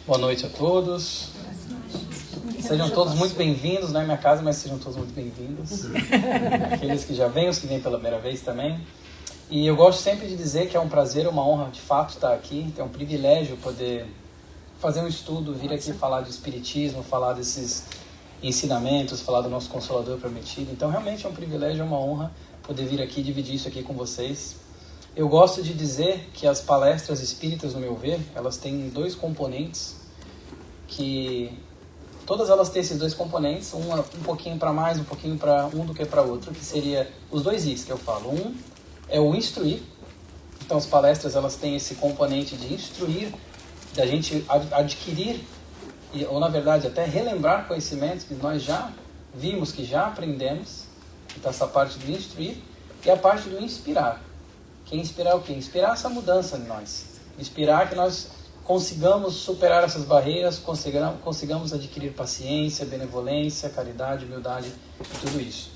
Boa noite a todos. Sejam todos muito bem-vindos, não é minha casa, mas sejam todos muito bem-vindos. Aqueles que já vêm, os que vêm pela primeira vez também. E eu gosto sempre de dizer que é um prazer, uma honra de fato estar aqui. É um privilégio poder fazer um estudo, vir aqui falar de espiritismo, falar desses ensinamentos, falar do nosso Consolador Prometido. Então realmente é um privilégio, é uma honra poder vir aqui dividir isso aqui com vocês. Eu gosto de dizer que as palestras espíritas, no meu ver, elas têm dois componentes, que todas elas têm esses dois componentes, um pouquinho para mais, um pouquinho para um do que para outro, que seria os dois Is que eu falo. Um é o instruir, então as palestras elas têm esse componente de instruir, da gente adquirir, ou na verdade até relembrar conhecimentos que nós já vimos, que já aprendemos. Então essa parte do instruir e a parte do inspirar. Que inspirar o quê? Inspirar essa mudança em nós. Inspirar que nós consigamos superar essas barreiras, consigamos adquirir paciência, benevolência, caridade, humildade e tudo isso.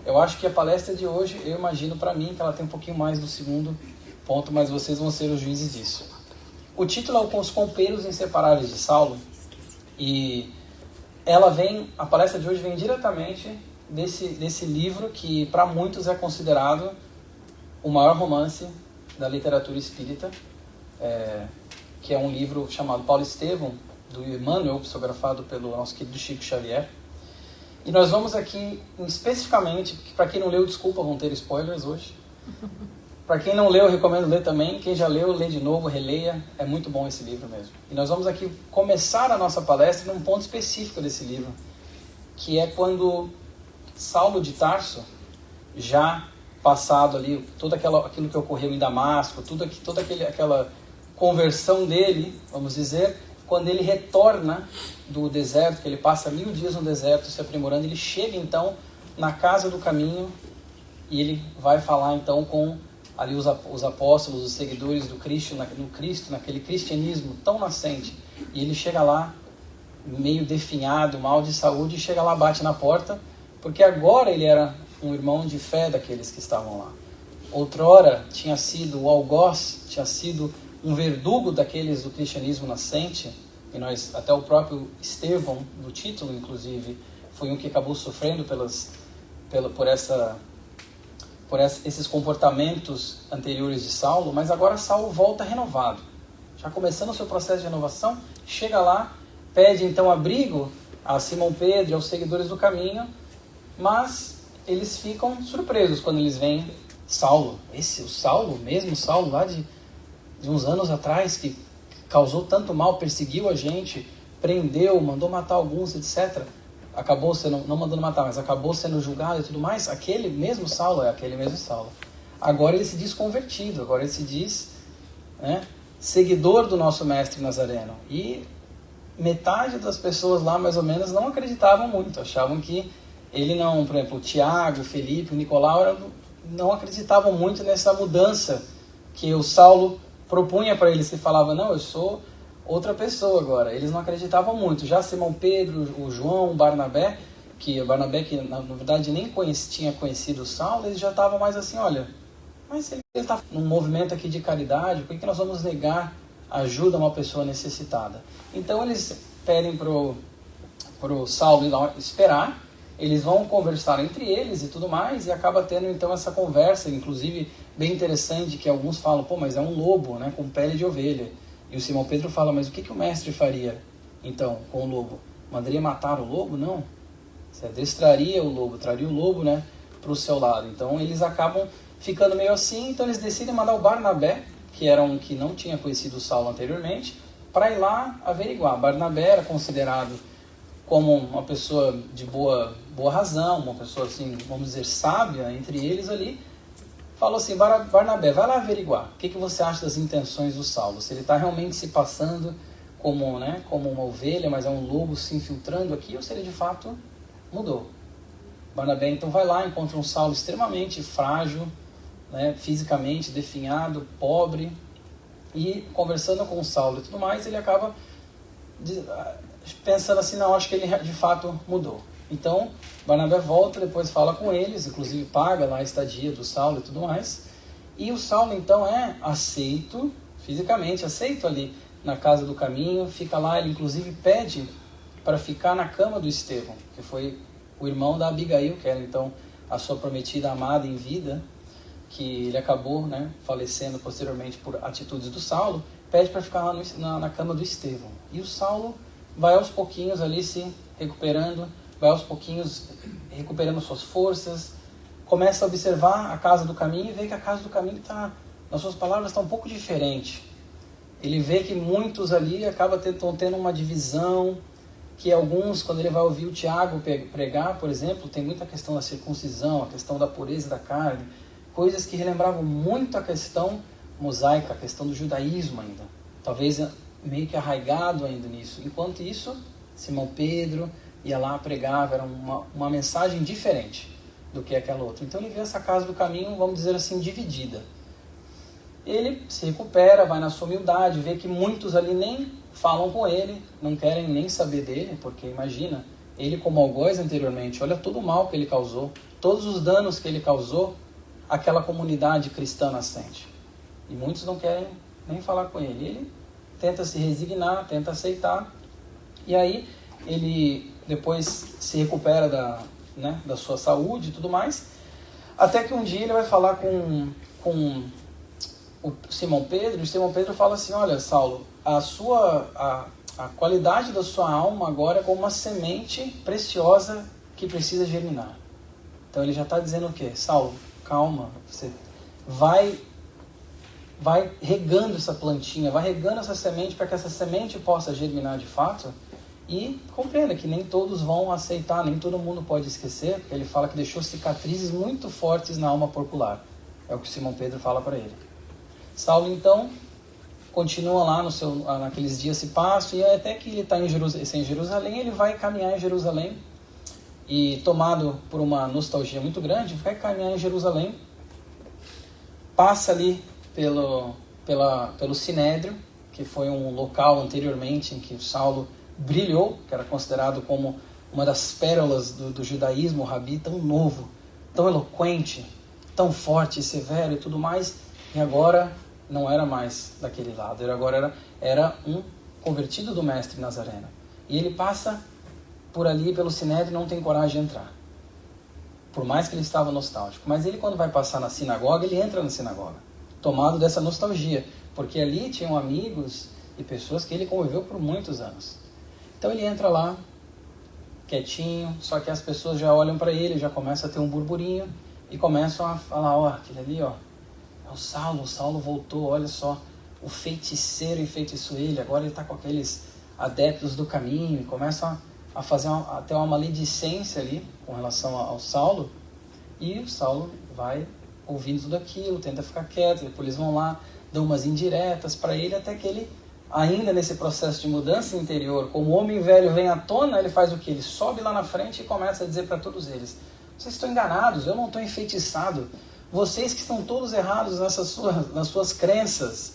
Eu acho que a palestra de hoje, eu imagino para mim que ela tem um pouquinho mais do segundo ponto, mas vocês vão ser os juízes disso. O título é Os Companheiros Inseparáveis de Saulo, e a palestra de hoje vem diretamente desse livro que para muitos é considerado o maior romance da literatura espírita, que é um livro chamado Paulo Estevão, do Emmanuel, psicografado pelo nosso querido Chico Xavier. E nós vamos aqui, especificamente, para quem não leu, desculpa, vão ter spoilers hoje. Para quem não leu, eu recomendo ler também. Quem já leu, lê de novo, releia. É muito bom esse livro mesmo. E nós vamos aqui começar a nossa palestra num ponto específico desse livro, que é quando Saulo de Tarso, já passado ali, tudo aquilo que ocorreu em Damasco, toda aquela conversão dele, vamos dizer, quando ele retorna do deserto, que ele passa 1000 dias no deserto se aprimorando, ele chega então na casa do caminho e ele vai falar então com ali os apóstolos, os seguidores do Cristo, naquele cristianismo tão nascente. E ele chega lá meio definhado, mal de saúde, e chega lá, bate na porta, porque agora ele era um irmão de fé daqueles que estavam lá. Outrora tinha sido o algoz, tinha sido um verdugo daqueles do cristianismo nascente, e nós, até o próprio Estevão, no título inclusive, foi um que acabou sofrendo por esses comportamentos anteriores de Saulo, mas agora Saulo volta renovado. Já começando o seu processo de renovação, chega lá, pede então abrigo a Simão Pedro e aos seguidores do caminho, mas eles ficam surpresos quando eles veem Saulo. O Saulo, mesmo Saulo lá de uns anos atrás, que causou tanto mal, perseguiu a gente, prendeu, mandou matar alguns, etc. Acabou sendo, não mandando matar, mas acabou sendo julgado e tudo mais. Aquele mesmo Saulo é aquele mesmo Saulo. Agora ele se diz convertido, agora ele se diz, seguidor do nosso mestre Nazareno. E metade das pessoas lá, mais ou menos, não acreditavam muito, achavam que ele não, por exemplo, o Tiago, o Felipe, o Nicolau não acreditavam muito nessa mudança que o Saulo propunha para eles, que falava, não, eu sou outra pessoa agora. Eles não acreditavam muito. Já Simão Pedro, o João, o Barnabé, que na verdade nem tinha conhecido o Saulo, eles já estavam mais assim, olha, mas se ele está num movimento aqui de caridade, por que nós vamos negar ajuda a uma pessoa necessitada? Então eles pedem pro Saulo ir lá esperar. Eles vão conversar entre eles e tudo mais, e acaba tendo então essa conversa, inclusive bem interessante, que alguns falam, mas é um lobo, né, com pele de ovelha. E o Simão Pedro fala, mas o que o mestre faria então com o lobo? Mandaria matar o lobo? Não. Você adestraria o lobo, traria o lobo, né, para o seu lado. Então eles acabam ficando meio assim, então eles decidem mandar o Barnabé, que era um que não tinha conhecido o Saulo anteriormente, para ir lá averiguar. Barnabé era considerado como uma pessoa de boa razão, uma pessoa assim, vamos dizer, sábia entre eles ali, falou assim, Barnabé, vai lá averiguar, o que você acha das intenções do Saulo? Se ele está realmente se passando como uma ovelha, mas é um lobo se infiltrando aqui, ou se ele de fato mudou. Barnabé então vai lá, encontra um Saulo extremamente frágil, fisicamente definhado, pobre, e conversando com o Saulo e tudo mais, ele acaba pensando assim, não, acho que ele de fato mudou. Então, Barnabé volta, depois fala com eles, inclusive paga lá a estadia do Saulo e tudo mais. E o Saulo então é aceito, fisicamente aceito ali na casa do caminho, fica lá, ele inclusive pede para ficar na cama do Estevão, que foi o irmão da Abigail, que era então a sua prometida amada em vida, que ele acabou, né, falecendo posteriormente por atitudes do Saulo, pede para ficar lá na cama do Estevão. E o Saulo vai aos pouquinhos ali se recuperando, vai aos pouquinhos recuperando suas forças, começa a observar a casa do caminho e vê que a casa do caminho está, nas suas palavras, está um pouco diferente. Ele vê que muitos ali acabam tendo uma divisão, que alguns, quando ele vai ouvir o Tiago pregar, por exemplo, tem muita questão da circuncisão, a questão da pureza da carne, coisas que relembravam muito a questão mosaica, a questão do judaísmo ainda. Talvez meio que arraigado ainda nisso. Enquanto isso, Simão Pedro ia lá, pregava, era uma mensagem diferente do que aquela outra. Então ele vê essa casa do caminho, vamos dizer assim, dividida. Ele se recupera, vai na sua humildade, vê que muitos ali nem falam com ele, não querem nem saber dele, porque imagina, ele como algoz anteriormente, olha todo o mal que ele causou, todos os danos que ele causou àquela comunidade cristã nascente. E muitos não querem nem falar com ele. Ele tenta se resignar, tenta aceitar, e aí ele depois se recupera da sua saúde e tudo mais, até que um dia ele vai falar com o Simão Pedro, e o Simão Pedro fala assim: olha, Saulo, a qualidade da sua alma agora é como uma semente preciosa que precisa germinar. Então ele já está dizendo o quê? Saulo, calma, você vai regando essa plantinha, vai regando essa semente para que essa semente possa germinar de fato. E compreenda que nem todos vão aceitar, nem todo mundo pode esquecer, porque ele fala que deixou cicatrizes muito fortes na alma popular. É o que Simão Pedro fala para ele. Saulo então continua lá naqueles dias se passam, e até que ele está em Jerusalém, ele vai caminhar em Jerusalém, e tomado por uma nostalgia muito grande, vai caminhar em Jerusalém, passa ali pelo Sinédrio, que foi um local anteriormente em que Saulo brilhou, que era considerado como uma das pérolas do judaísmo, o rabi tão novo, tão eloquente, tão forte e severo e tudo mais, e agora não era mais daquele lado, agora era um convertido do mestre Nazareno. E ele passa por ali, pelo Sinédrio, e não tem coragem de entrar, por mais que ele estava nostálgico. Mas ele, quando vai passar na sinagoga, ele entra na sinagoga, tomado dessa nostalgia, porque ali tinham amigos e pessoas que ele conviveu por muitos anos. Então ele entra lá, quietinho, só que as pessoas já olham para ele, já começam a ter um burburinho, e começam a falar: ó, aquele ali, ó, é o Saulo voltou, olha só, o feiticeiro enfeitiçou ele, agora ele está com aqueles adeptos do caminho, e começam a fazer até uma maledicência ali com relação ao Saulo, e o Saulo vai ouvindo tudo aquilo, tenta ficar quieto, depois eles vão lá, dão umas indiretas para ele, até que ele, ainda nesse processo de mudança interior, como o homem velho vem à tona, ele faz o que? Ele sobe lá na frente e começa a dizer para todos eles: vocês estão enganados, eu não estou enfeitiçado, vocês que estão todos errados nas suas crenças,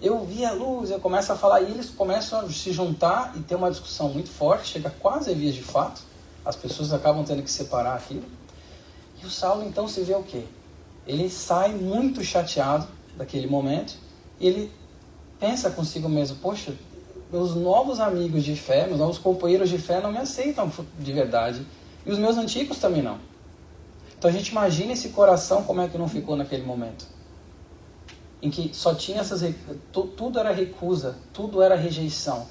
eu vi a luz. Eu começo a falar, e eles começam a se juntar e ter uma discussão muito forte, chega quase a vias de fato, as pessoas acabam tendo que separar aquilo, e o Saulo então se vê o quê? Ele sai muito chateado daquele momento, e ele pensa consigo mesmo: poxa, meus novos amigos de fé, meus novos companheiros de fé não me aceitam de verdade, e os meus antigos também não. Então a gente imagina esse coração como é que não ficou naquele momento, em que só tinha tudo era recusa, tudo era rejeição.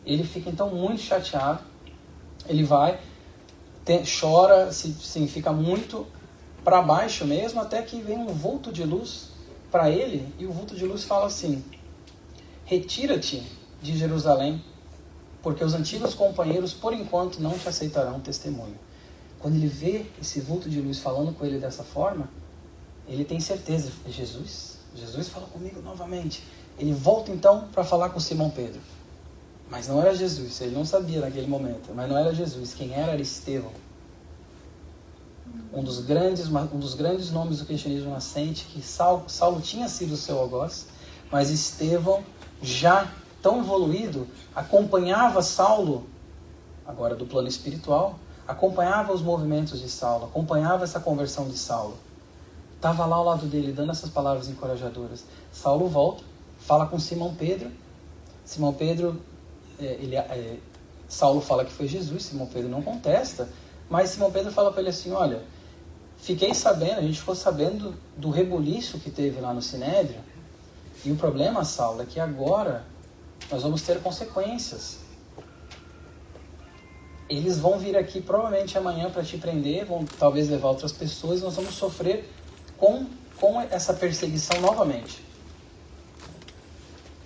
Ele fica então muito chateado, ele vai, chora, fica muito para baixo mesmo, até que vem um vulto de luz para ele, e o vulto de luz fala assim: retira-te de Jerusalém, porque os antigos companheiros por enquanto não te aceitarão testemunho. Quando ele vê esse vulto de luz falando com ele dessa forma, ele tem certeza: Jesus fala comigo novamente. Ele volta então para falar com Simão Pedro, mas não era Jesus, ele não sabia naquele momento, mas não era Jesus, quem era Estevão, um dos grandes nomes do cristianismo nascente, que Saulo tinha sido seu algoz, mas Estevão, já tão evoluído, acompanhava Saulo, agora do plano espiritual, acompanhava os movimentos de Saulo, acompanhava essa conversão de Saulo, estava lá ao lado dele, dando essas palavras encorajadoras. Saulo volta, fala com Simão Pedro, Simão Pedro, Saulo fala que foi Jesus, Simão Pedro não contesta, mas Simão Pedro fala para ele assim, olha, fiquei sabendo, a gente ficou sabendo do rebuliço que teve lá no Sinédrio, e o problema, Saulo, é que agora nós vamos ter consequências. Eles vão vir aqui provavelmente amanhã para te prender, vão talvez levar outras pessoas, e nós vamos sofrer com essa perseguição novamente.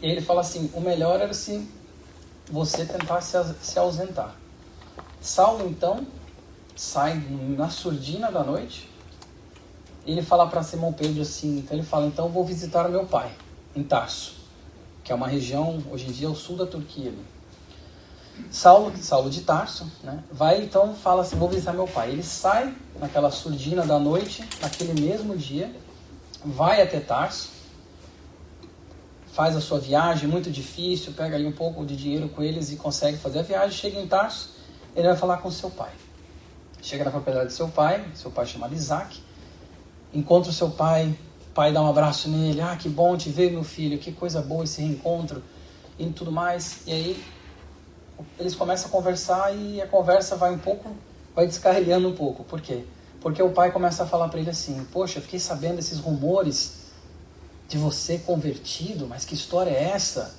E ele fala assim, o melhor era se você tentar se ausentar. Saulo então sai na surdina da noite, e ele fala para Simão Pedro assim, então ele fala, então vou visitar o meu pai, em Tarso, que é uma região, hoje em dia, ao sul da Turquia. Saulo de Tarso, né, vai então, fala assim, vou visitar meu pai. Ele sai naquela surdina da noite, naquele mesmo dia, vai até Tarso, faz a sua viagem, muito difícil, pega ali um pouco de dinheiro com eles e consegue fazer a viagem, chega em Tarso, ele vai falar com seu pai. Chega na propriedade do seu pai chamado Isaac, encontra o seu pai dá um abraço nele, que bom te ver, meu filho, que coisa boa esse reencontro, e tudo mais, e aí eles começam a conversar e a conversa vai descarrilhando um pouco. Por quê? Porque o pai começa a falar para ele assim, poxa, eu fiquei sabendo desses rumores de você convertido, mas que história é essa?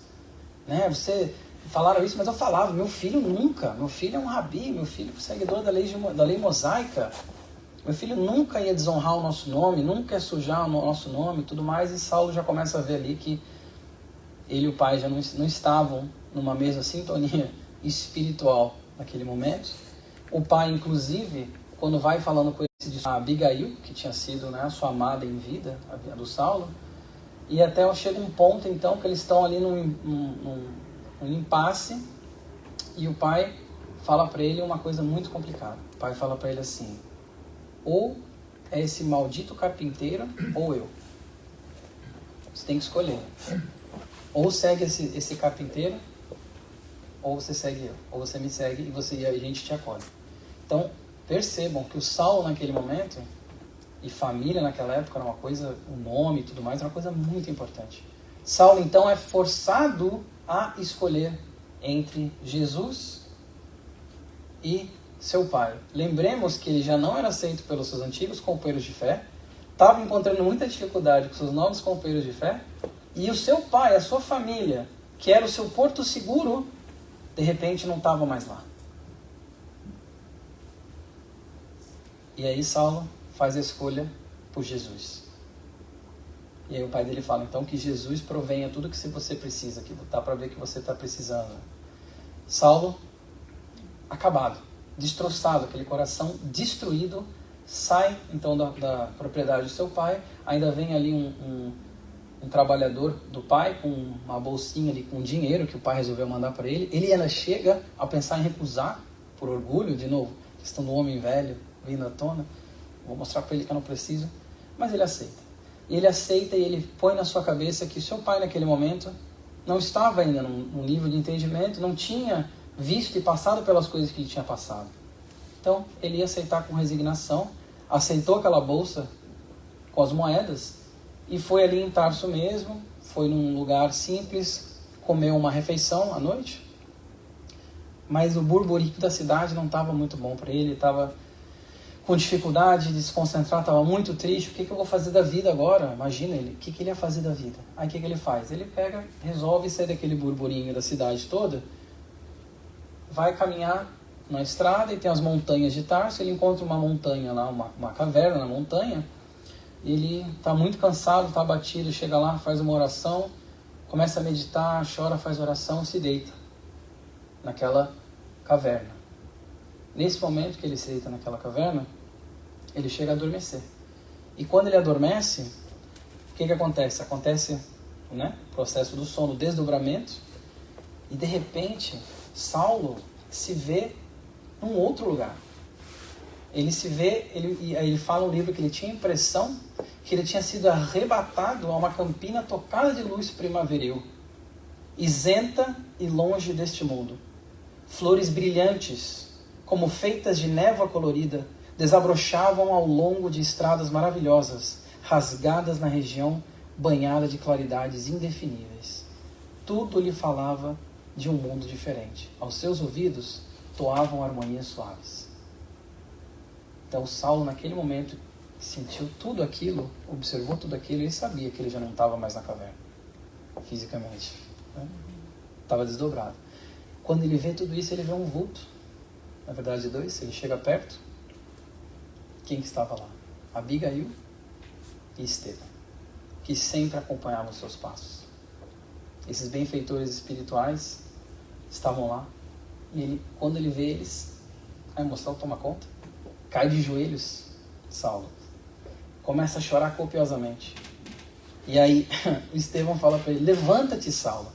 Né? Você falaram isso, mas eu falava, meu filho nunca, meu filho é um rabi, meu filho é seguidor da lei mosaica, meu filho nunca ia desonrar o nosso nome, nunca ia sujar o nosso nome e tudo mais, e Saulo já começa a ver ali que ele e o pai já não estavam numa mesma sintonia espiritual naquele momento. O pai, inclusive, quando vai falando com ele, a Abigail, que tinha sido, né, a sua amada em vida, a do Saulo, e até chega um ponto, então, que eles estão ali num impasse, e o pai fala para ele uma coisa muito complicada. O pai fala para ele assim, ou é esse maldito carpinteiro, ou eu. Você tem que escolher. Ou segue esse carpinteiro, ou você segue eu. Ou você me segue e a gente te acolhe. Então, percebam que o Saulo naquele momento, e família naquela época era uma coisa, o nome e tudo mais, era uma coisa muito importante. Saulo então é forçado a escolher entre Jesus e seu pai. Lembremos que ele já não era aceito pelos seus antigos companheiros de fé, estava encontrando muita dificuldade com seus novos companheiros de fé, e o seu pai, a sua família, que era o seu porto seguro, de repente não estava mais lá. E aí Saulo faz a escolha por Jesus. E aí o pai dele fala, então, que Jesus provenha tudo que você precisa, que dá para ver que você está precisando. Saulo, acabado, destroçado, aquele coração destruído, sai então da propriedade do seu pai, ainda vem ali um trabalhador do pai com uma bolsinha ali com dinheiro que o pai resolveu mandar para ele. Ele ainda chega a pensar em recusar, por orgulho, de novo, questão do homem velho vindo à tona, vou mostrar para ele que eu não preciso, mas ele aceita. E ele aceita e ele põe na sua cabeça que seu pai naquele momento não estava ainda num nível de entendimento, não tinha visto e passado pelas coisas que ele tinha passado. Então ele ia aceitar com resignação, aceitou aquela bolsa com as moedas e foi ali em Tarso mesmo, foi num lugar simples, comeu uma refeição à noite, mas o burburico da cidade não estava muito bom para ele, estava com dificuldade de se concentrar, estava muito triste. O que eu vou fazer da vida agora? Imagina ele, o que ele ia fazer da vida? Aí o que ele faz? Ele pega, resolve sair daquele burburinho da cidade toda, vai caminhar na estrada e tem as montanhas de Tarso, ele encontra uma montanha lá, uma caverna na montanha, ele está muito cansado, está abatido, chega lá, faz uma oração, começa a meditar, chora, faz oração, se deita naquela caverna. Nesse momento que ele se deita naquela caverna, ele chega a adormecer. E quando ele adormece, o que acontece? Acontece, né, o processo do sono, o desdobramento, e de repente, Saulo se vê num outro lugar. Ele se vê, ele fala no livro que ele tinha a impressão que ele tinha sido arrebatado a uma campina tocada de luz primaveril, isenta e longe deste mundo. Flores brilhantes, como feitas de névoa colorida, desabrochavam ao longo de estradas maravilhosas, rasgadas na região banhada de claridades indefiníveis. tudo lhe falava de um mundo diferente. Aos seus ouvidos toavam harmonias suaves. Então Saulo, naquele momento, sentiu tudo aquilo, observou tudo aquilo, e ele sabia que ele já não estava mais na caverna, fisicamente. Estava desdobrado. Quando ele vê tudo isso, ele vê um vulto. Na verdade, dois. Ele chega perto. Quem que estava lá? Abigail e Estevão, que sempre acompanhavam os seus passos. Esses benfeitores espirituais estavam lá. E ele, quando ele vê eles, a emoção toma conta. Cai de joelhos, Saulo. Começa a chorar copiosamente. E aí, Estevão fala para ele, levanta-te, Saulo.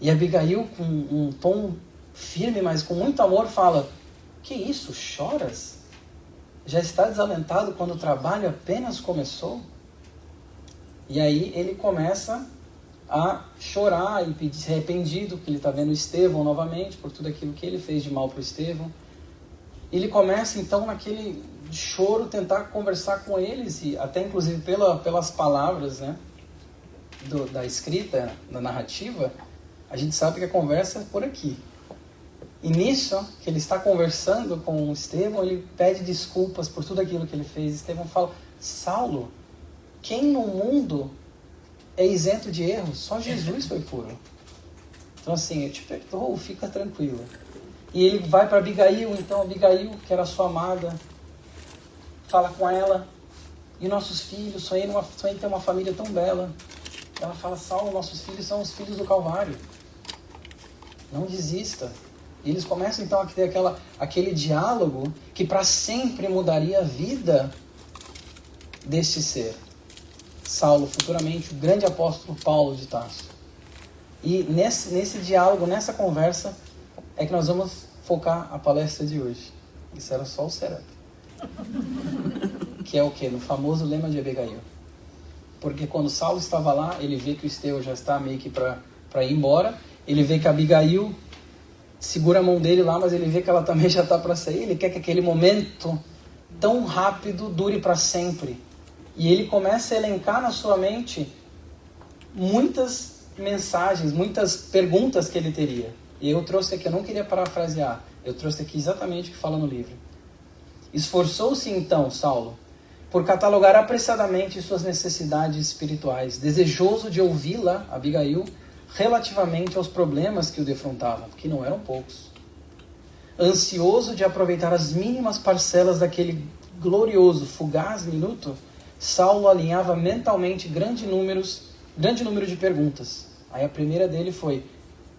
E Abigail, com um tom firme, mas com muito amor, fala, que isso, choras? Já está desalentado quando o trabalho apenas começou? E aí ele começa a chorar e pedir, se arrependido, que ele está vendo Estevão novamente, por tudo aquilo que ele fez de mal para o Estevão. Ele começa então naquele choro tentar conversar com eles, e até inclusive pelas palavras, né, da escrita, da narrativa, a gente sabe que a conversa é por aqui. E nisso, que ele está conversando com Estevão, ele pede desculpas por tudo aquilo que ele fez. Estevão fala, Saulo, quem no mundo é isento de erros? Só Jesus foi puro. Então assim, eu te perdoo, fica tranquilo. E ele vai para Abigail, então Abigail, que era sua amada, fala com ela, e nossos filhos, sonhei em ter uma família tão bela. Ela fala, Saulo, nossos filhos são os filhos do Calvário. Não desista. E eles começam então a ter aquele diálogo que para sempre mudaria a vida deste ser. Saulo, futuramente o grande apóstolo Paulo de Tarso. E nesse diálogo, nessa conversa, é que nós vamos focar a palestra de hoje. Isso era só o setup. Que é o quê? No famoso lema de Abigail. Porque quando Saulo estava lá, ele vê que o Estevão já está meio que para ir embora. Ele vê que a Abigail segura a mão dele lá, mas ele vê que ela também já está para sair. Ele quer que aquele momento tão rápido dure para sempre. E ele começa a elencar na sua mente muitas mensagens, muitas perguntas que ele teria. E eu trouxe aqui, eu não queria parafrasear, eu trouxe aqui exatamente o que fala no livro. Esforçou-se então, Saulo, por catalogar apressadamente suas necessidades espirituais, desejoso de ouvi-la, Abigail, relativamente aos problemas que o defrontavam, que não eram poucos. Ansioso de aproveitar as mínimas parcelas daquele glorioso, fugaz minuto, Saulo alinhava mentalmente grande número de perguntas. Aí a primeira dele foi,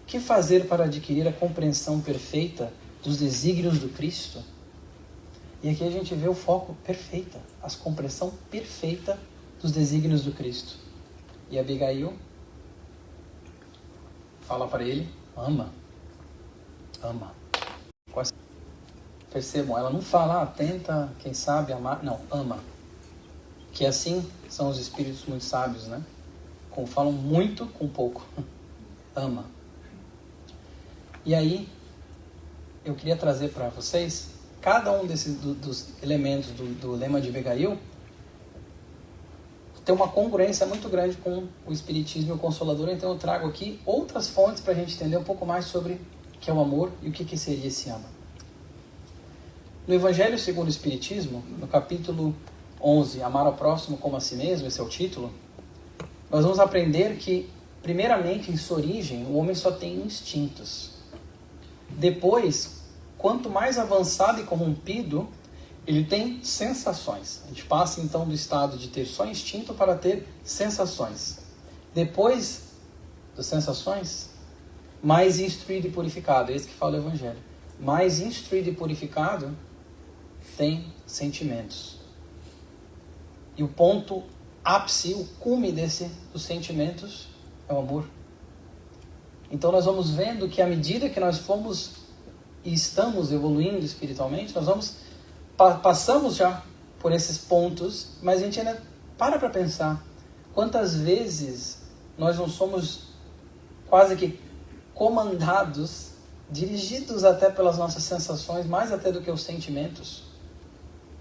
que fazer para adquirir a compreensão perfeita dos desígnios do Cristo? E aqui a gente vê o foco perfeita, a compreensão perfeita dos desígnios do Cristo. E Abigail fala para ele, ama. Percebam, ela não fala, tenta, quem sabe, amar. Não, ama. Que assim são os espíritos muito sábios, né? Falam muito com pouco. Ama. E aí, eu queria trazer para vocês, cada um dos elementos do lema de Abigail tem uma congruência muito grande com o Espiritismo e o Consolador, então eu trago aqui outras fontes para a gente entender um pouco mais sobre o que é o amor e o que seria esse amor. No Evangelho segundo o Espiritismo, no capítulo 11, Amar ao Próximo como a Si Mesmo, esse é o título, nós vamos aprender que, primeiramente, em sua origem, o homem só tem instintos. Depois, quanto mais avançado e corrompido, ele tem sensações. A gente passa então do estado de ter só instinto para ter sensações. Depois das sensações, mais instruído e purificado. É isso que fala o Evangelho. Mais instruído e purificado tem sentimentos. E o ponto ápice, o cume dos sentimentos é o amor. Então nós vamos vendo que à medida que nós fomos e estamos evoluindo espiritualmente, nós passamos já por esses pontos, mas a gente ainda para pensar quantas vezes nós não somos quase que comandados, dirigidos até pelas nossas sensações, mais até do que os sentimentos,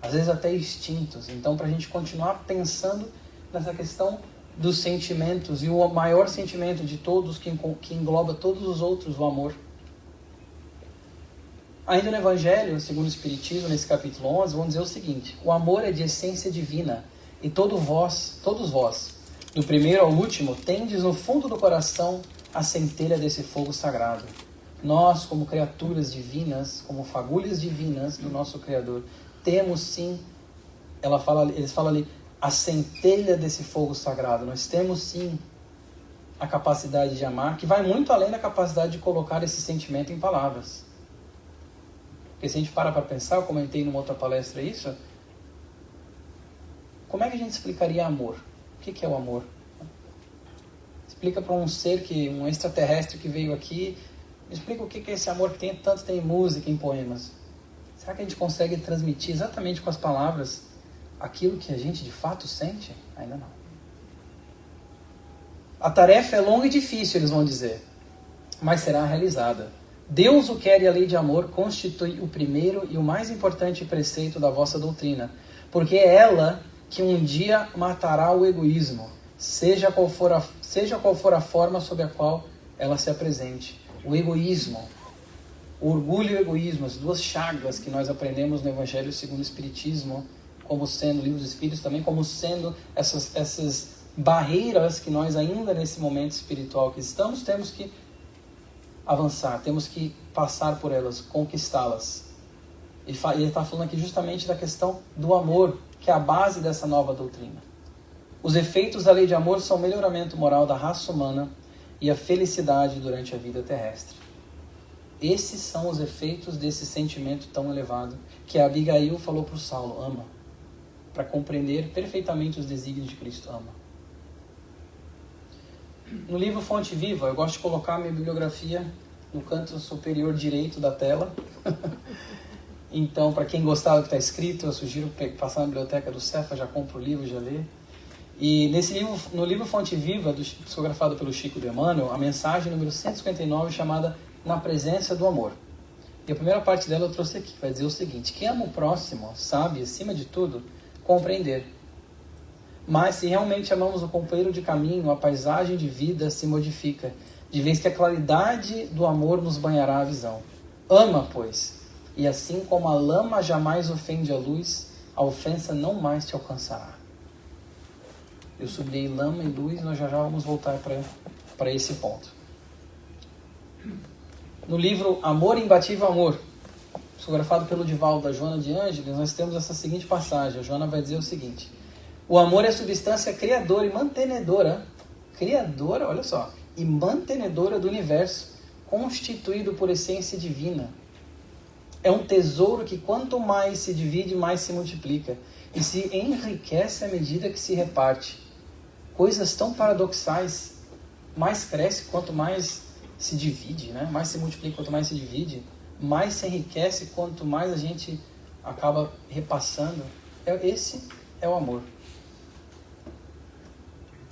às vezes até instintos. Então, para a gente continuar pensando nessa questão dos sentimentos, e o maior sentimento de todos, que engloba todos os outros, o amor. Ainda no Evangelho, segundo o Espiritismo, nesse capítulo 11, vamos dizer o seguinte: o amor é de essência divina, e todos vós, do primeiro ao último, tendes no fundo do coração a centelha desse fogo sagrado. Nós, como criaturas divinas, como fagulhas divinas do nosso Criador, temos sim, eles falam ali, a centelha desse fogo sagrado. Nós temos sim a capacidade de amar, que vai muito além da capacidade de colocar esse sentimento em palavras. Porque se a gente para pensar, eu comentei numa outra palestra isso, como é que a gente explicaria amor? O que é o amor? Explica para um ser, um extraterrestre que veio aqui, explica o que é esse amor que tanto tem em música, em poemas. Será que a gente consegue transmitir exatamente com as palavras aquilo que a gente de fato sente? Ainda não. A tarefa é longa e difícil, eles vão dizer, mas será realizada. Deus o quer, e a lei de amor constitui o primeiro e o mais importante preceito da vossa doutrina, porque é ela que um dia matará o egoísmo, seja qual for a forma sob a qual ela se apresente. O egoísmo, o orgulho e o egoísmo, as duas chagas que nós aprendemos no Evangelho segundo o Espiritismo, como sendo, o Livro dos Espíritos também, como sendo essas barreiras que nós ainda nesse momento espiritual que estamos, temos que avançar, temos que passar por elas, conquistá-las. E ele está falando aqui justamente da questão do amor, que é a base dessa nova doutrina. Os efeitos da lei de amor são o melhoramento moral da raça humana e a felicidade durante a vida terrestre. Esses são os efeitos desse sentimento tão elevado que a Abigail falou para o Saulo: ama, para compreender perfeitamente os desígnios de Cristo, ama. No livro Fonte Viva, eu gosto de colocar a minha bibliografia no canto superior direito da tela. Então, para quem gostar do que está escrito, eu sugiro passar na biblioteca do Cefa, já compra o livro, já lê. E no livro Fonte Viva, psicografado pelo Chico de Emmanuel, a mensagem número 159, chamada Na Presença do Amor. E a primeira parte dela eu trouxe aqui, vai dizer o seguinte: quem ama o próximo sabe, acima de tudo, compreender. Mas se realmente amamos o companheiro de caminho, a paisagem de vida se modifica, de vez que a claridade do amor nos banhará a visão. Ama, pois, e assim como a lama jamais ofende a luz, a ofensa não mais te alcançará. Eu sublinhei lama e luz, nós já vamos voltar para esse ponto. No livro Amor Imbatível Amor, psicografado pelo Divaldo da Joana de Ângeles, nós temos essa seguinte passagem. A Joana vai dizer o seguinte: o amor é a substância criadora e mantenedora, olha só, e mantenedora do universo, constituído por essência divina. É um tesouro que quanto mais se divide, mais se multiplica, e se enriquece à medida que se reparte. Coisas tão paradoxais, mais cresce quanto mais se divide, né? Mais se multiplica quanto mais se divide, mais se enriquece quanto mais a gente acaba repassando. Esse é o amor.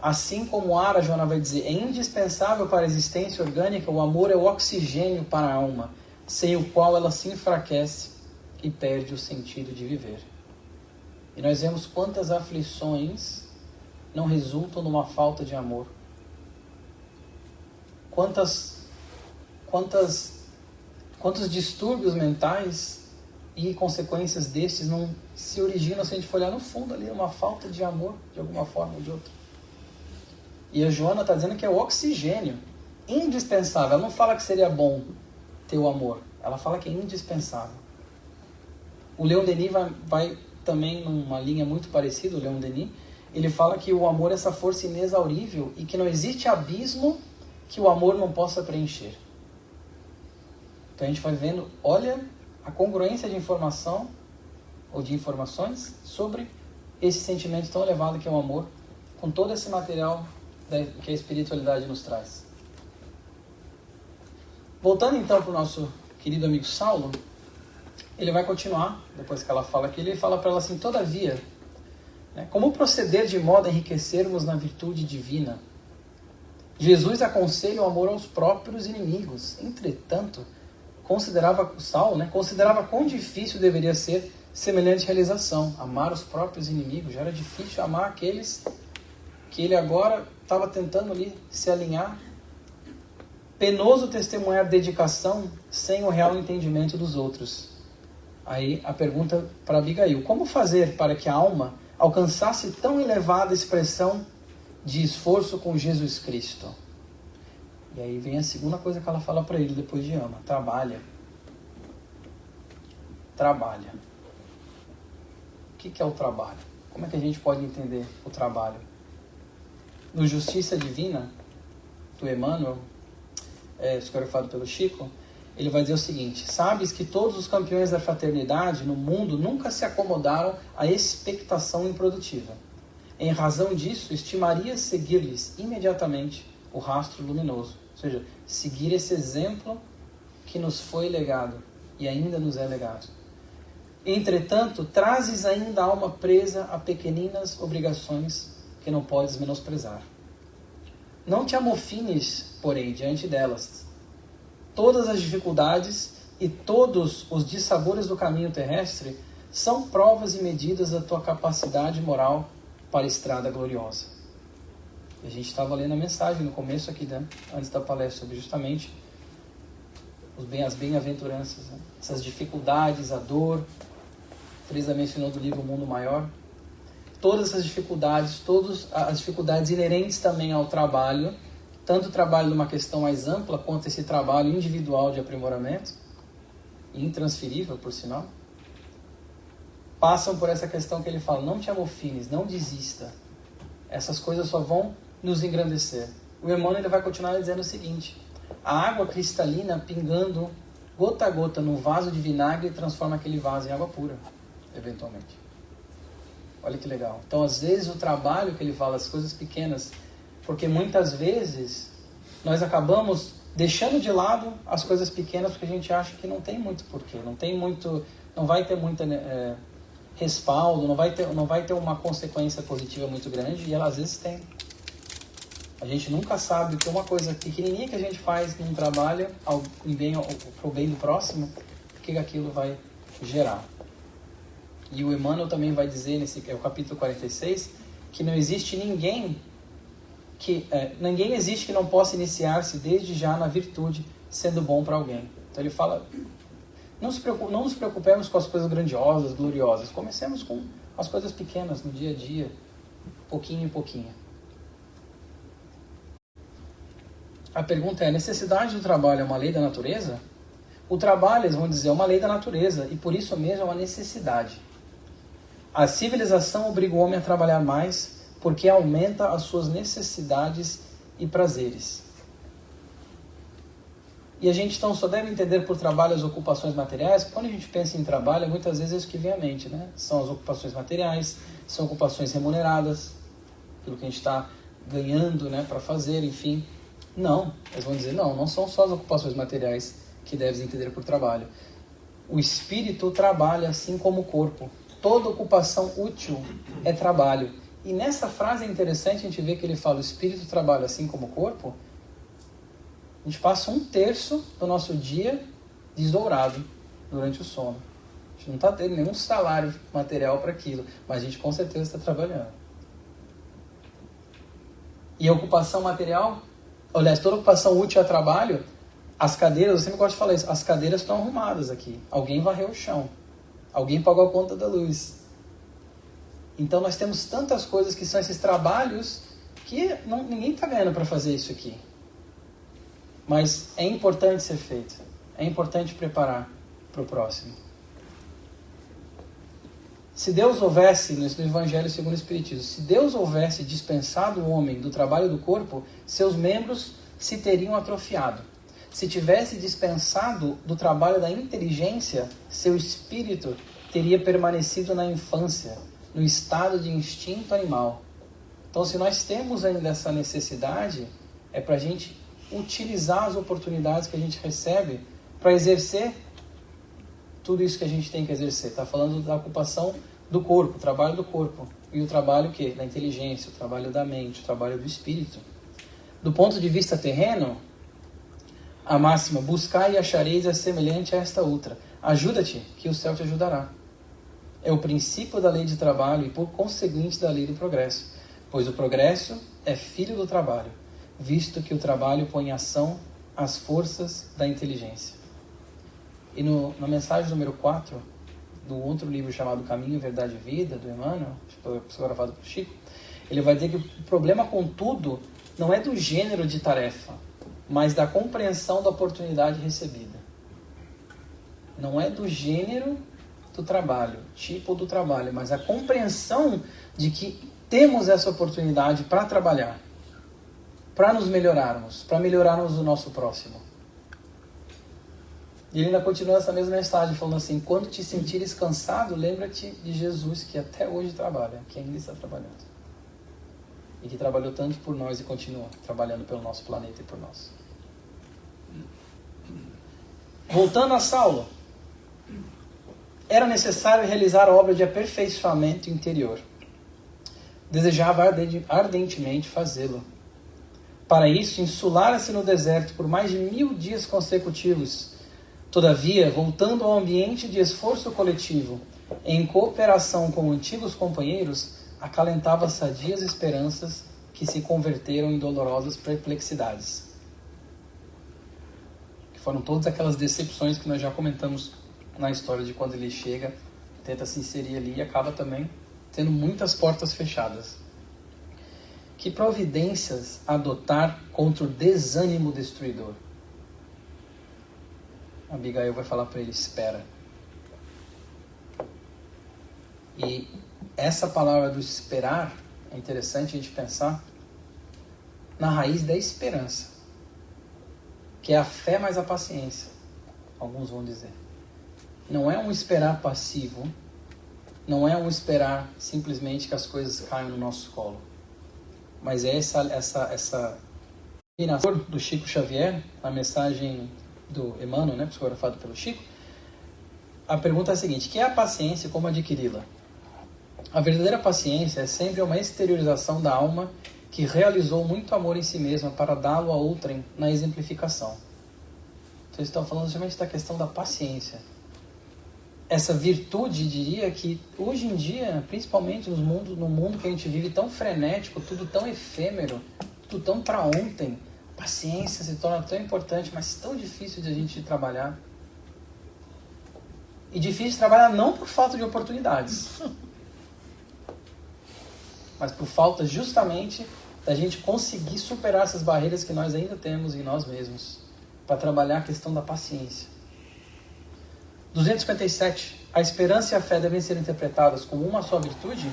Assim como o ar, a Joana vai dizer, é indispensável para a existência orgânica, o amor é o oxigênio para a alma, sem o qual ela se enfraquece e perde o sentido de viver. E nós vemos quantas aflições não resultam numa falta de amor. Quantos distúrbios mentais e consequências destes não se originam, se a gente for olhar no fundo ali, uma falta de amor, de alguma forma ou de outra. E a Joana está dizendo que é o oxigênio, indispensável. Ela não fala que seria bom ter o amor, ela fala que é indispensável. O Leon Denis vai também numa linha muito parecida, o Leon Denis. Ele fala que o amor é essa força inexaurível e que não existe abismo que o amor não possa preencher. Então a gente vai vendo, olha a congruência de informação ou de informações sobre esse sentimento tão elevado que é o amor, com todo esse material que a espiritualidade nos traz. Voltando então para o nosso querido amigo Saulo, ele vai continuar, depois que ela fala aqui, ele fala para ela assim: todavia, como proceder de modo a enriquecermos na virtude divina? Jesus aconselha o amor aos próprios inimigos. Entretanto, Saulo considerava quão difícil deveria ser semelhante realização. Amar os próprios inimigos. Já era difícil amar aqueles que ele agora estava tentando ali se alinhar. Penoso testemunhar dedicação sem o real entendimento dos outros. Aí a pergunta para Abigail: como fazer para que a alma alcançasse tão elevada expressão de esforço com Jesus Cristo? E aí vem a segunda coisa que ela fala para ele depois de ama: trabalha. Trabalha. O que é o trabalho? Como é que a gente pode entender o trabalho? No Justiça Divina, do Emmanuel, psicografado pelo Chico, ele vai dizer o seguinte: sabes que todos os campeões da fraternidade no mundo nunca se acomodaram à expectação improdutiva. Em razão disso, estimarias seguir-lhes imediatamente o rastro luminoso. Ou seja, seguir esse exemplo que nos foi legado e ainda nos é legado. Entretanto, trazes ainda a alma presa a pequeninas obrigações que não podes menosprezar. Não te amofines, porém, diante delas. Todas as dificuldades e todos os dissabores do caminho terrestre são provas e medidas da tua capacidade moral para a estrada gloriosa. E a gente estava lendo a mensagem no começo aqui, né, antes da palestra, sobre justamente as bem-aventuranças, né? Essas dificuldades, a dor. Teresa mencionou do livro O Mundo Maior. Todas essas dificuldades, todas as dificuldades inerentes também ao trabalho, tanto o trabalho numa questão mais ampla, quanto esse trabalho individual de aprimoramento, intransferível, por sinal, passam por essa questão que ele fala: não te amofines, não desista. Essas coisas só vão nos engrandecer. O Emmanuel ele vai continuar dizendo o seguinte: a água cristalina pingando gota a gota num vaso de vinagre transforma aquele vaso em água pura, eventualmente. Olha que legal. Então, às vezes, o trabalho que ele fala, as coisas pequenas, porque muitas vezes nós acabamos deixando de lado as coisas pequenas porque a gente acha que não tem muito porquê, não vai ter muito respaldo, não vai ter uma consequência positiva muito grande, e ela às vezes tem. A gente nunca sabe que uma coisa pequenininha que a gente faz num trabalho pro bem do próximo, o que aquilo vai gerar. E o Emmanuel também vai dizer, é o capítulo 46, que não existe ninguém existe que não possa iniciar-se desde já na virtude, sendo bom para alguém. Então ele fala: não nos preocupemos com as coisas grandiosas, gloriosas. Comecemos com as coisas pequenas no dia a dia, pouquinho em pouquinho. A pergunta é: a necessidade do trabalho é uma lei da natureza? O trabalho, eles vão dizer, é uma lei da natureza, e por isso mesmo é uma necessidade. A civilização obriga o homem a trabalhar mais porque aumenta as suas necessidades e prazeres. E a gente então só deve entender por trabalho as ocupações materiais. Quando a gente pensa em trabalho, muitas vezes é isso que vem à mente, né? São as ocupações materiais, são ocupações remuneradas, aquilo que a gente está ganhando, né, para fazer, enfim. Não, eles vão dizer, não são só as ocupações materiais que deves entender por trabalho. O espírito trabalha assim como o corpo. Toda ocupação útil é trabalho. E nessa frase é interessante a gente ver que ele fala: o espírito trabalha assim como o corpo. A gente passa 1/3 do nosso dia desdourado durante o sono. A gente não está tendo nenhum salário material para aquilo, mas a gente com certeza está trabalhando. E a ocupação material, aliás, toda ocupação útil é trabalho. As cadeiras, eu sempre gosto de falar isso, as cadeiras estão arrumadas aqui. Alguém varreu o chão. Alguém pagou a conta da luz. Então nós temos tantas coisas que são esses trabalhos que ninguém está ganhando para fazer isso aqui. Mas é importante ser feito. É importante preparar para o próximo. Se Deus houvesse, no Evangelho segundo o Espiritismo, se Deus houvesse dispensado o homem do trabalho do corpo, seus membros se teriam atrofiado. Se tivesse dispensado do trabalho da inteligência, seu espírito teria permanecido na infância, no estado de instinto animal. Então, se nós temos ainda essa necessidade, é para a gente utilizar as oportunidades que a gente recebe para exercer tudo isso que a gente tem que exercer. Está falando da ocupação do corpo, o trabalho do corpo. E o trabalho o quê? Da inteligência, o trabalho da mente, o trabalho do espírito. Do ponto de vista terreno, a máxima: buscai e achareis é semelhante a esta outra. Ajuda-te, que o céu te ajudará. É o princípio da lei de trabalho e, por conseguinte, da lei do progresso. pois o progresso é filho do trabalho, visto que o trabalho põe em ação as forças da inteligência. E na mensagem número 4, do outro livro chamado Caminho, Verdade e Vida, do Emmanuel, psicografado por Chico, ele vai dizer que o problema, contudo, não é do gênero de tarefa, mas da compreensão da oportunidade recebida. Não é do gênero do trabalho, tipo do trabalho, mas a compreensão de que temos essa oportunidade para trabalhar, para nos melhorarmos, para melhorarmos o nosso próximo. E ele ainda continua essa mesma mensagem, falando assim: quando te sentires cansado, lembra-te de Jesus, que até hoje trabalha, que ainda está trabalhando. E que trabalhou tanto por nós e continua trabalhando pelo nosso planeta e por nós. Voltando a Saulo, era necessário realizar a obra de aperfeiçoamento interior. Desejava ardentemente fazê-lo. Para isso, insulara-se no deserto por mais de 1000 dias consecutivos. Todavia, voltando ao ambiente de esforço coletivo, em cooperação com antigos companheiros, acalentava sadias esperanças que se converteram em dolorosas perplexidades. Que foram todas aquelas decepções que nós já comentamos na história de quando ele chega, tenta se inserir ali e acaba também tendo muitas portas fechadas. Que providências adotar contra o desânimo destruidor? Abigail vai falar para ele: espera. E essa palavra do esperar é interessante a gente pensar na raiz da esperança, que é a fé mais a paciência, alguns vão dizer. Não é um esperar passivo, não é um esperar simplesmente que as coisas caiam no nosso colo, mas é essa combinação do Chico Xavier, na mensagem do Emmanuel, né, psicografado pelo Chico. A pergunta é a seguinte: que é a paciência e como adquiri-la? A verdadeira paciência é sempre uma exteriorização da alma que realizou muito amor em si mesma para dá-lo a outrem na exemplificação. Então, eles estão falando justamente da questão da paciência. Essa virtude, diria que hoje em dia, principalmente no mundo que a gente vive tão frenético, tudo tão efêmero, tudo tão para ontem, paciência se torna tão importante, mas tão difícil de a gente trabalhar. E difícil de trabalhar não por falta de oportunidades, mas por falta justamente da gente conseguir superar essas barreiras que nós ainda temos em nós mesmos, para trabalhar a questão da paciência. 257. A esperança e a fé devem ser interpretadas como uma só virtude?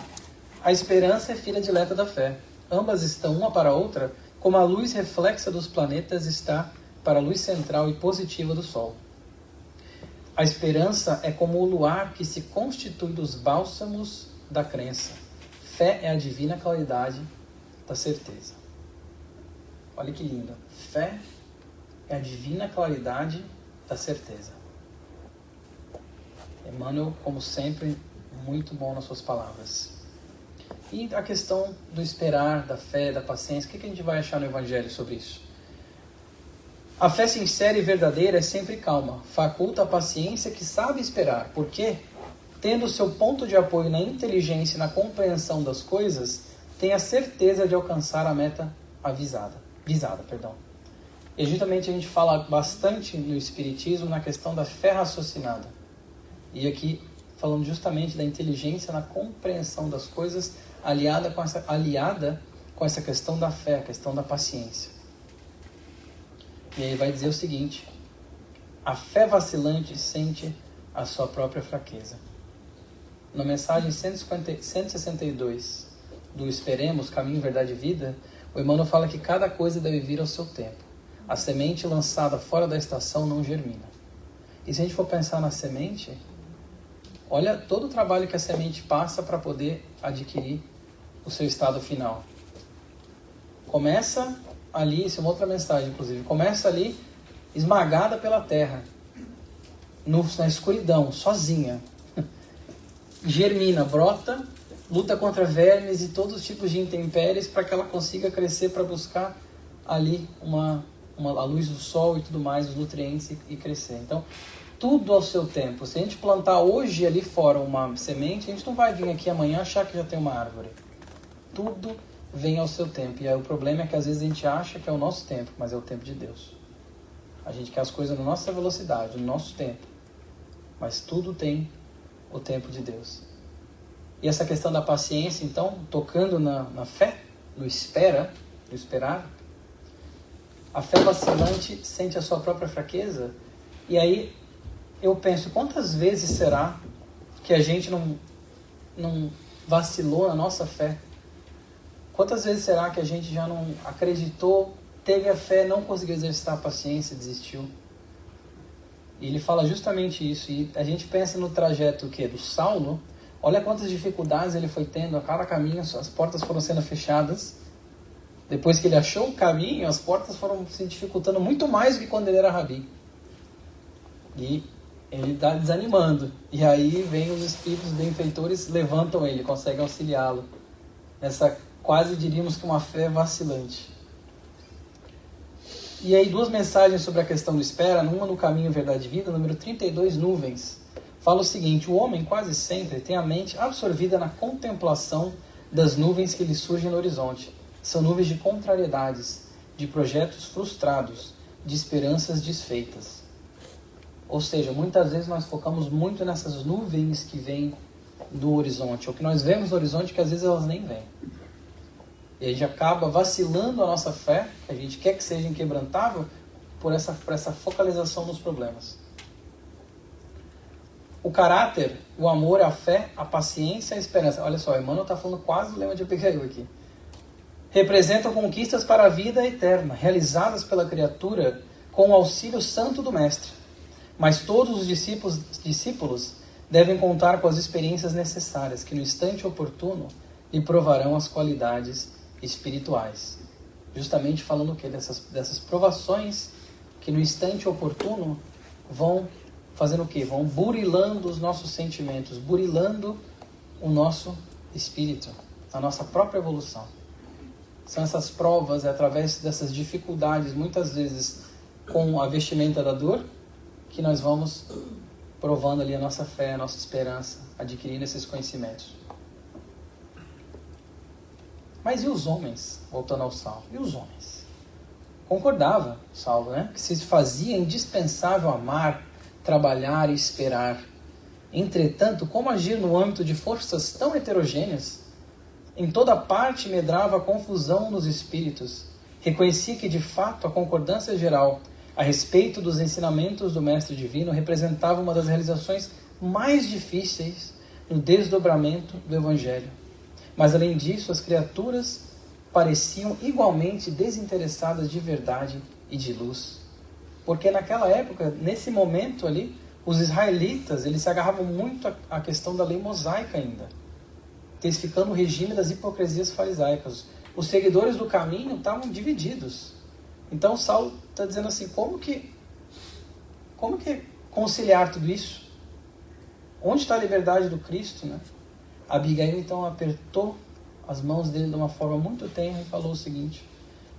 A esperança é filha dileta da fé. Ambas estão uma para a outra, como a luz reflexa dos planetas está para a luz central e positiva do Sol. A esperança é como o luar que se constitui dos bálsamos da crença. Fé é a divina claridade da certeza. Olha que lindo. Fé é a divina claridade da certeza. Emmanuel, como sempre, muito bom nas suas palavras. E a questão do esperar, da fé, da paciência, o que a gente vai achar no Evangelho sobre isso? A fé sincera e verdadeira é sempre calma, faculta a paciência que sabe esperar, porque, tendo seu ponto de apoio na inteligência e na compreensão das coisas, tem a certeza de alcançar a meta visada. E justamente a gente fala bastante no Espiritismo na questão da fé raciocinada. E aqui falando justamente da inteligência na compreensão das coisas, aliada com essa questão da fé, a questão da paciência. E aí vai dizer o seguinte: a fé vacilante sente a sua própria fraqueza. Na mensagem 162 do Esperemos, Caminho, Verdade e Vida, o Emmanuel fala que cada coisa deve vir ao seu tempo. A semente lançada fora da estação não germina. E se a gente for pensar na semente, olha todo o trabalho que a semente passa para poder adquirir o seu estado final. Começa ali, isso é uma outra mensagem inclusive, começa ali esmagada pela terra, na escuridão, sozinha. Germina, brota, luta contra vermes e todos os tipos de intempéries para que ela consiga crescer, para buscar ali a luz do sol e tudo mais, os nutrientes e crescer. Então, tudo ao seu tempo. Se a gente plantar hoje ali fora uma semente, a gente não vai vir aqui amanhã achar que já tem uma árvore. Tudo vem ao seu tempo. E aí o problema é que às vezes a gente acha que é o nosso tempo, mas é o tempo de Deus. A gente quer as coisas na nossa velocidade, no nosso tempo. Mas tudo tem o tempo de Deus. E essa questão da paciência, então, tocando na fé, no esperar, a fé vacilante sente a sua própria fraqueza. E aí eu penso, quantas vezes será que a gente não vacilou na nossa fé? Quantas vezes será que a gente já não acreditou, teve a fé, não conseguiu exercitar a paciência, desistiu? E ele fala justamente isso. E a gente pensa no trajeto do Saulo. Olha quantas dificuldades ele foi tendo a cada caminho, as portas foram sendo fechadas. Depois que ele achou o caminho, as portas foram se dificultando muito mais do que quando ele era rabi. E ele está desanimando. E aí vem os espíritos benfeitores, levantam ele, conseguem auxiliá-lo. Nessa, quase diríamos que uma fé vacilante. E aí 2 mensagens sobre a questão do espera, uma no Caminho, Verdade e Vida, número 32, Nuvens. Fala o seguinte: o homem quase sempre tem a mente absorvida na contemplação das nuvens que lhe surgem no horizonte. São nuvens de contrariedades, de projetos frustrados, de esperanças desfeitas. Ou seja, muitas vezes nós focamos muito nessas nuvens que vêm do horizonte, ou que nós vemos no horizonte que às vezes elas nem vêm. E a gente acaba vacilando a nossa fé, que a gente quer que seja inquebrantável, por essa focalização nos problemas. O caráter, o amor, a fé, a paciência e a esperança. Olha só, Emmanuel está falando quase do lema de Abigail aqui. Representam conquistas para a vida eterna, realizadas pela criatura com o auxílio santo do Mestre. Mas todos os discípulos devem contar com as experiências necessárias, que no instante oportuno lhe provarão as qualidades espirituais. Justamente falando o quê? Dessas provações que no instante oportuno vão fazendo o quê? Vão burilando os nossos sentimentos, burilando o nosso espírito, a nossa própria evolução. São essas provas, através dessas dificuldades, muitas vezes com a vestimenta da dor, que nós vamos provando ali a nossa fé, a nossa esperança, adquirindo esses conhecimentos. Mas e os homens? Voltando ao Saulo. E os homens? Concordava Saulo, né? Que se fazia indispensável amar, trabalhar e esperar. Entretanto, como agir no âmbito de forças tão heterogêneas? Em toda parte medrava a confusão nos espíritos. Reconhecia que, de fato, a concordância geral a respeito dos ensinamentos do Mestre Divino representava uma das realizações mais difíceis no desdobramento do Evangelho. Mas, além disso, as criaturas pareciam igualmente desinteressadas de verdade e de luz. Porque naquela época, nesse momento ali, os israelitas eles se agarravam muito à questão da lei mosaica ainda, intensificando o regime das hipocrisias farisaicas. Os seguidores do caminho estavam divididos. Então Saulo está dizendo assim, como que conciliar tudo isso? Onde está a liberdade do Cristo, né? Abigail então apertou as mãos dele de uma forma muito tenra e falou o seguinte,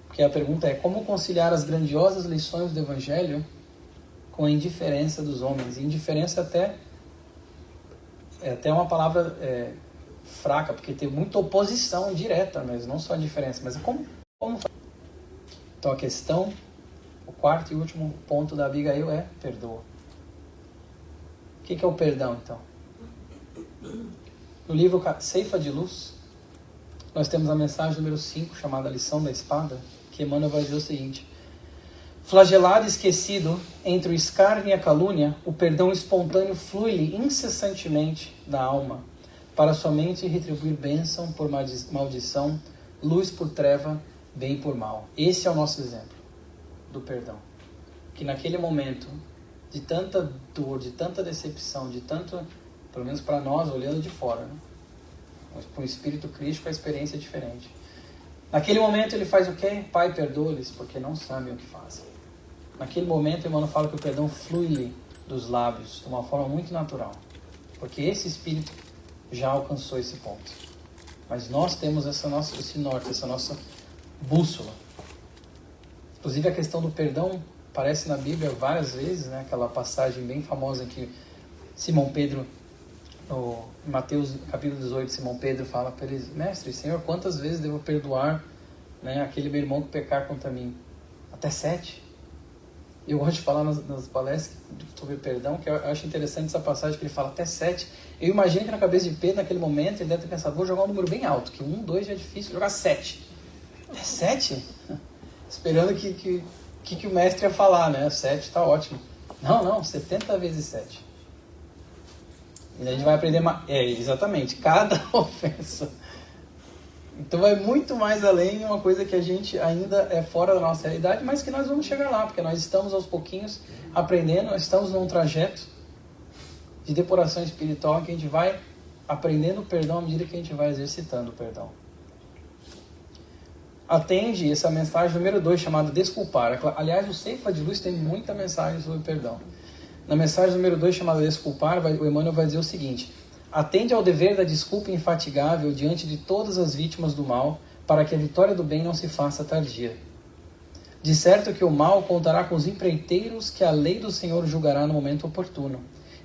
porque a pergunta é: como conciliar as grandiosas lições do Evangelho com a indiferença dos homens? E indiferença é até uma palavra fraca, porque tem muita oposição direta, mas não só a diferença, mas como fazer? Então a questão, o quarto e último ponto da Abigail é: perdoa. O que é o perdão, então? No livro Ceifa de Luz, nós temos a mensagem número 5, chamada Lição da Espada, que Emmanuel vai dizer o seguinte: flagelado e esquecido entre o escárnio e a calúnia, o perdão espontâneo flui-lhe incessantemente da alma, para somente retribuir bênção por maldição, luz por treva, bem por mal. Esse é o nosso exemplo do perdão. Que naquele momento de tanta dor, de tanta decepção, de tanto, pelo menos para nós, olhando de fora, né? Mas para o espírito crítico a experiência é diferente. Naquele momento ele faz o quê? Pai, perdoa-lhes, porque não sabem o que fazem. Naquele momento, Emmanuel fala que o perdão flui dos lábios de uma forma muito natural, porque esse espírito já alcançou esse ponto. Mas nós temos esse norte, essa nossa bússola. Inclusive a questão do perdão aparece na Bíblia várias vezes, né? Aquela passagem bem famosa em que Simão Pedro Em Mateus capítulo 18, Simão Pedro fala para eles: Mestre, Senhor, quantas vezes devo perdoar, né, aquele meu irmão que pecar contra mim? Até 7? Eu gosto de falar nas palestras sobre perdão, que eu acho interessante essa passagem que ele fala até 7. Eu imagino que na cabeça de Pedro, naquele momento, ele deve ter pensado: vou jogar um número bem alto, que 1, 2 já é difícil, jogar 7. Até 7? Esperando que o mestre ia falar, né? 7 está ótimo. Não, 70 vezes 7. E a gente vai aprender mais. Exatamente, cada ofensa. Então vai muito mais além, uma coisa que a gente ainda é fora da nossa realidade, mas que nós vamos chegar lá, porque nós estamos aos pouquinhos aprendendo, nós estamos num trajeto de depuração espiritual que a gente vai aprendendo o perdão à medida que a gente vai exercitando o perdão. Atende essa mensagem número 2, chamada Desculpar. Aliás, o Ceifa de Luz tem muita mensagem sobre perdão. Na mensagem número 2, chamada Desculpar, o Emmanuel vai dizer o seguinte: atende ao dever da desculpa infatigável diante de todas as vítimas do mal, para que a vitória do bem não se faça tardia. De certo que o mal contará com os empreiteiros que a lei do Senhor julgará no momento oportuno.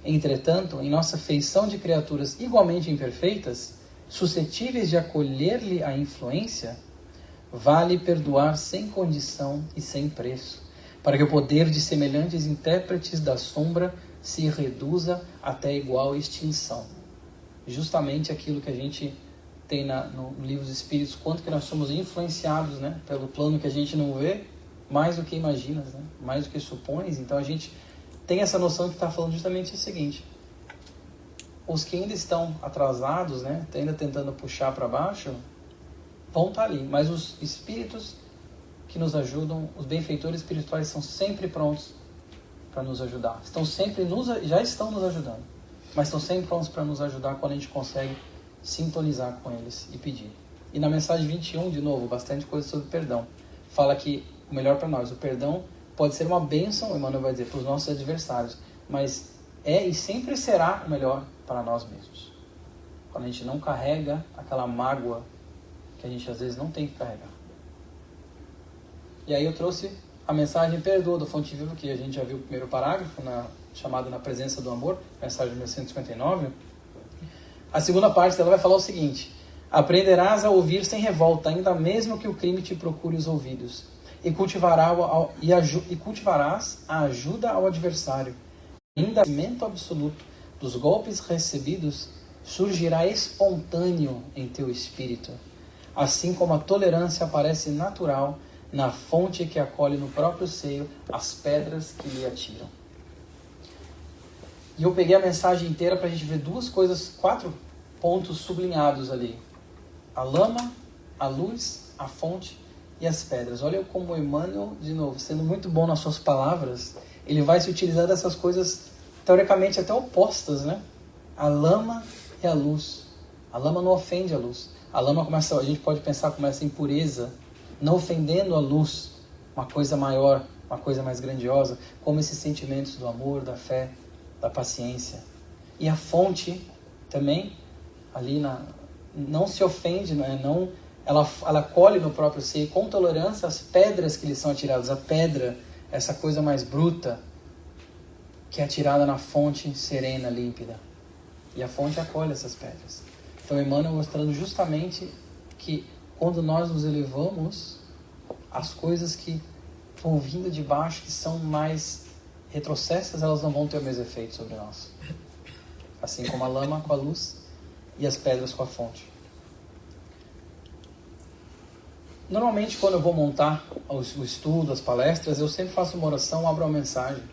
Entretanto, em nossa feição de criaturas igualmente imperfeitas, suscetíveis de acolher-lhe a influência, vale perdoar sem condição e sem preço, para que o poder de semelhantes intérpretes da sombra se reduza até igual extinção. Justamente aquilo que a gente tem no livro dos Espíritos, quanto que nós somos influenciados, né, pelo plano que a gente não vê, mais do que imaginas, né, mais do que supões. Então a gente tem essa noção que está falando justamente o seguinte: os que ainda estão atrasados, né, ainda tentando puxar para baixo, vão estar ali, mas os espíritos que nos ajudam, os benfeitores espirituais, são sempre prontos para nos ajudar. Já estão nos ajudando, mas estão sempre prontos para nos ajudar quando a gente consegue sintonizar com eles e pedir. E na mensagem 21, de novo, bastante coisa sobre perdão. Fala que o melhor para nós, o perdão pode ser uma bênção, o Emmanuel vai dizer, para os nossos adversários, mas é e sempre será o melhor para nós mesmos. Quando a gente não carrega aquela mágoa que a gente às vezes não tem que carregar. E aí eu trouxe a mensagem Perdoa, do Fonte Viva, que a gente já viu o primeiro parágrafo, chamado Na Presença do Amor, mensagem 1159. A segunda parte dela vai falar o seguinte: aprenderás a ouvir sem revolta, ainda mesmo que o crime te procure os ouvidos, e cultivarás a ajuda ao adversário. Ainda o conhecimento absoluto dos golpes recebidos surgirá espontâneo em teu espírito, assim como a tolerância aparece natural na fonte que acolhe no próprio seio as pedras que lhe atiram. E eu peguei a mensagem inteira para a gente ver 4 pontos sublinhados ali: a lama, a luz, a fonte e as pedras. Olha como o Emmanuel, de novo, sendo muito bom nas suas palavras, ele vai se utilizar dessas coisas teoricamente até opostas, né? A lama e a luz. A lama não ofende a luz. A lama começa, a gente pode pensar como essa impureza, não ofendendo a luz, uma coisa maior, uma coisa mais grandiosa, como esses sentimentos do amor, da fé, da paciência. E a fonte também, ali não se ofende, né? Ela colhe no próprio seio com tolerância as pedras que lhe são atiradas. A pedra, essa coisa mais bruta, que é atirada na fonte serena, límpida. E a fonte acolhe essas pedras. Então Emmanuel mostrando justamente que quando nós nos elevamos, as coisas que vão vindo de baixo, que são mais retrocessas, elas não vão ter o mesmo efeito sobre nós. Assim como a lama com a luz e as pedras com a fonte. Normalmente, quando eu vou montar o estudo, as palestras, eu sempre faço uma oração, abro uma mensagem.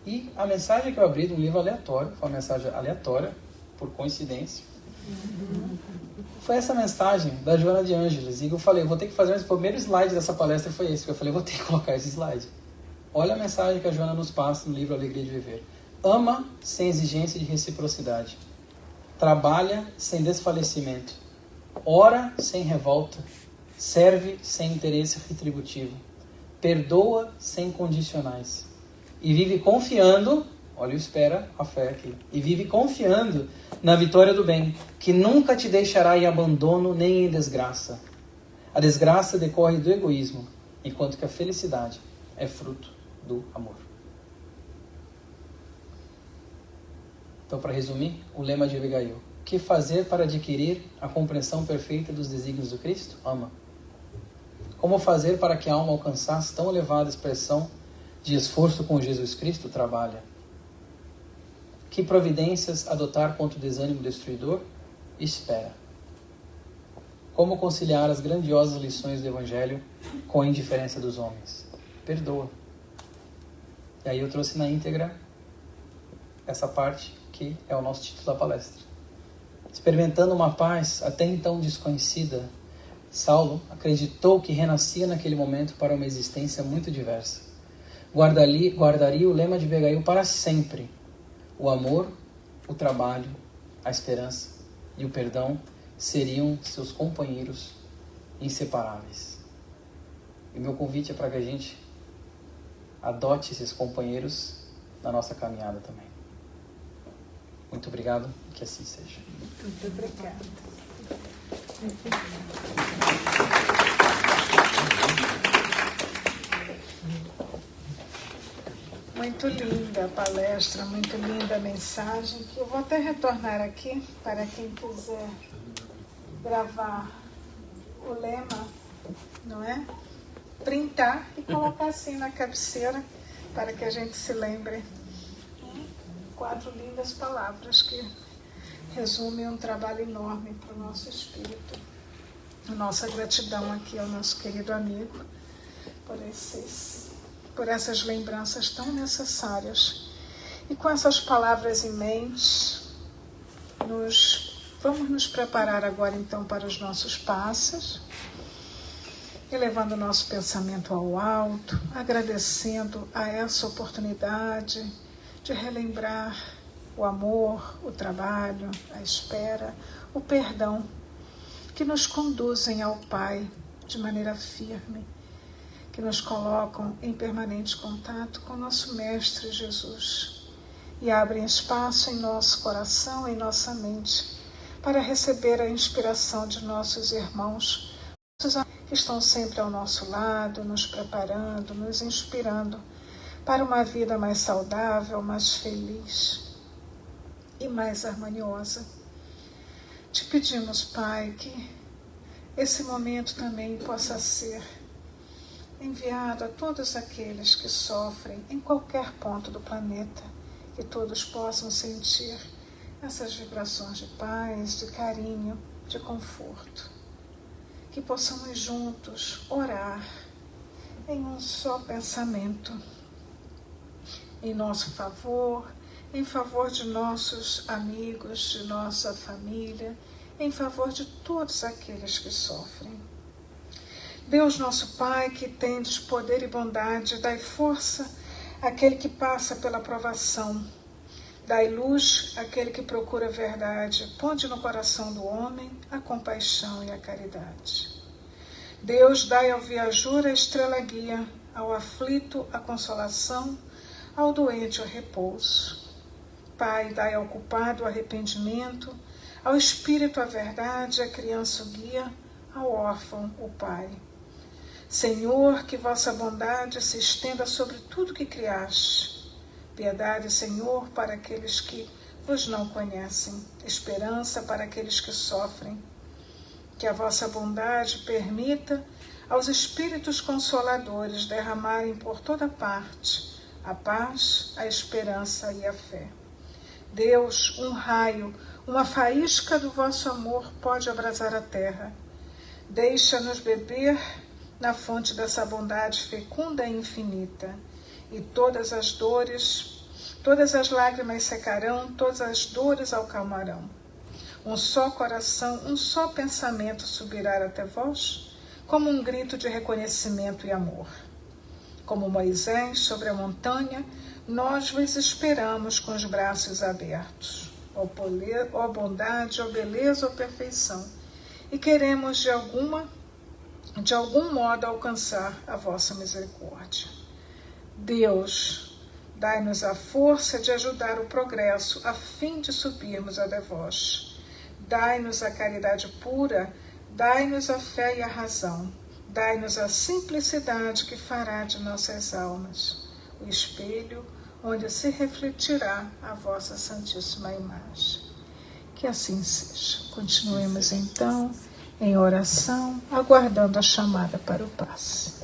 E a mensagem que eu abri de um livro aleatório, foi uma mensagem aleatória, por coincidência, foi essa mensagem da Joana de Ângeles. E eu falei, eu vou ter que fazer, o primeiro slide dessa palestra foi esse, que eu falei, vou ter que colocar esse slide. Olha a mensagem que a Joana nos passa no livro Alegria de Viver. Ama sem exigência de reciprocidade. Trabalha sem desfalecimento. Ora sem revolta. Serve sem interesse retributivo. Perdoa sem condicionais. E vive confiando, olha o espera, a fé aqui, e vive confiando na vitória do bem, que nunca te deixará em abandono nem em desgraça. A desgraça decorre do egoísmo, enquanto que a felicidade é fruto do amor. Então, para resumir, o lema de Abigail: o que fazer para adquirir a compreensão perfeita dos desígnios do Cristo? Ama. Como fazer para que a alma alcançasse tão elevada expressão de esforço com Jesus Cristo? Trabalha. Que providências adotar contra o desânimo destruidor? Espera. Como conciliar as grandiosas lições do Evangelho com a indiferença dos homens? Perdoa. E aí eu trouxe na íntegra essa parte que é o nosso título da palestra. Experimentando uma paz até então desconhecida, Saulo acreditou que renascia naquele momento para uma existência muito diversa. Guardaria o lema de Abigail para sempre: o amor, o trabalho, a esperança e o perdão seriam seus companheiros inseparáveis. E meu convite é para que a gente adote esses companheiros na nossa caminhada também. Muito obrigado, que assim seja. Muito obrigada. Muito linda a palestra, muito linda a mensagem, que eu vou até retornar aqui para quem quiser gravar o lema, não é? Printar e colocar assim na cabeceira para que a gente se lembre. 4 lindas palavras que resumem um trabalho enorme para o nosso espírito. Nossa gratidão aqui ao nosso querido amigo por essas lembranças tão necessárias. E com essas palavras em mente, vamos nos preparar agora então para os nossos passos, elevando o nosso pensamento ao alto, agradecendo a essa oportunidade de relembrar o amor, o trabalho, a espera, o perdão, que nos conduzem ao Pai de maneira firme, que nos colocam em permanente contato com nosso Mestre Jesus e abrem espaço em nosso coração, em nossa mente, para receber a inspiração de nossos irmãos, que estão sempre ao nosso lado, nos preparando, nos inspirando para uma vida mais saudável, mais feliz e mais harmoniosa. Te pedimos, Pai, que esse momento também possa ser enviado a todos aqueles que sofrem em qualquer ponto do planeta, que todos possam sentir essas vibrações de paz, de carinho, de conforto. Que possamos juntos orar em um só pensamento, em nosso favor, em favor de nossos amigos, de nossa família, em favor de todos aqueles que sofrem. Deus nosso Pai, que tendes poder e bondade, dai força àquele que passa pela provação, dai luz àquele que procura a verdade, ponde no coração do homem a compaixão e a caridade. Deus, dai ao viajor a estrela guia, ao aflito a consolação, ao doente o repouso. Pai, dai ao culpado o arrependimento, ao espírito a verdade, à criança o guia, ao órfão o Pai. Senhor, que vossa bondade se estenda sobre tudo que criaste. Piedade, Senhor, para aqueles que vos não conhecem. Esperança para aqueles que sofrem. Que a vossa bondade permita aos espíritos consoladores derramarem por toda parte a paz, a esperança e a fé. Deus, um raio, uma faísca do vosso amor pode abrasar a terra. Deixa-nos beber na fonte dessa bondade fecunda e infinita, e todas as dores, todas as lágrimas secarão, todas as dores acalmarão. Um só coração, um só pensamento subirá até vós, como um grito de reconhecimento e amor. Como Moisés sobre a montanha, nós vos esperamos com os braços abertos. Ó bondade, ó beleza, ó perfeição, e queremos de algum modo alcançar a vossa misericórdia. Deus, dai-nos a força de ajudar o progresso a fim de subirmos até vós. Dai-nos a caridade pura, dai-nos a fé e a razão, dai-nos a simplicidade que fará de nossas almas o espelho, onde se refletirá a vossa Santíssima Imagem. Que assim seja. Continuemos então em oração, aguardando a chamada para o passe.